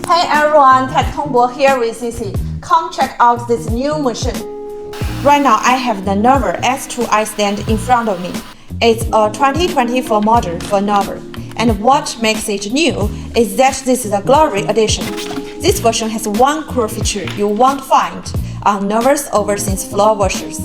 Hey everyone, techTongBo here with Cici. Come check out this new machine. Right now I have the Narwal S2 Iceland in front of me. It's a 2024 model for Narwal. And what makes it new is that this is a glory edition. This version has one cool feature you won't find on Narwal's overseas floor washers.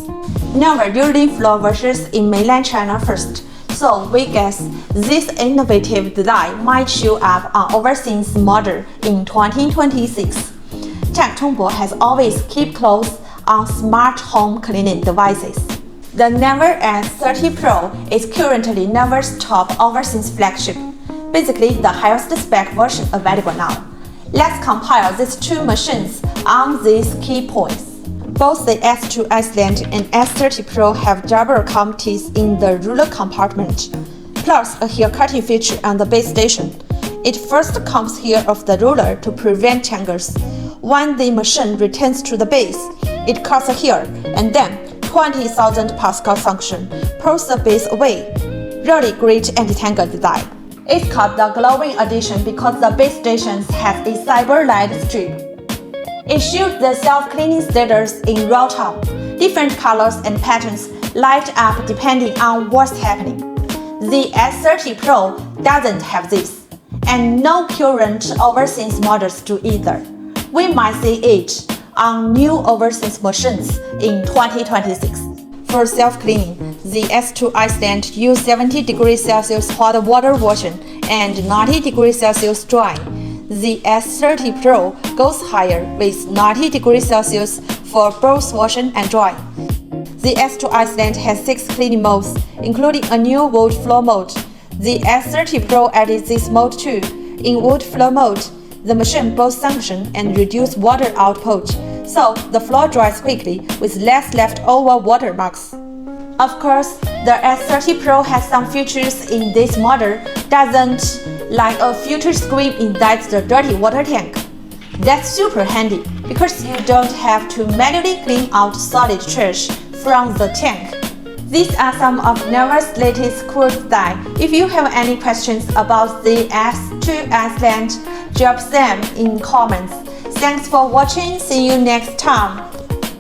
Narwal usually floor washes in mainland China first, so we guess this innovative design might show up on overseas model in 2026. techTongBo has always kept close on smart home cleaning devices. The Narwal S30 Pro is currently Narwal's top overseas flagship, basically the highest spec version available now. Let's compare these two machines on these key points. Both the S2 Iceland and S30 Pro have double comb teeth in the ruler compartment, plus a hair cutting feature on the base station. It first comes hair off the ruler to prevent tangles. When the machine returns to the base, it cuts a hair and then 20,000 Pascal suction pulls the base away. Really great anti-tangle design. It's called the glowing edition because the base station has a cyber light strip. It shows the self-cleaning status in real time. Different colors and patterns light up depending on what's happening. The S30 Pro doesn't have this, and no current overseas models do either. We might see it on new overseas machines in 2026. For self-cleaning, the S2 Iceland uses 70 degrees Celsius hot water washing and 90 degrees Celsius drying. The S30 Pro goes higher with 90 degrees Celsius for both washing and drying. The S2 Iceland has 6 cleaning modes, including a new wood floor mode. The S30 Pro added this mode too. In wood floor mode, the machine both suction and reduce water output, so the floor dries quickly with less leftover water marks. Of course, the S30 Pro has some features in this model doesn't, like a filter screen inside the dirty water tank. That's super handy because you don't have to manually clean out solid trash from the tank. These are some of Narwal's latest cool design. If you have any questions about the S2 Iceland, drop them in comments. Thanks for watching. See you next time.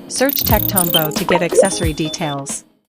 Search techTongBo to get accessory details.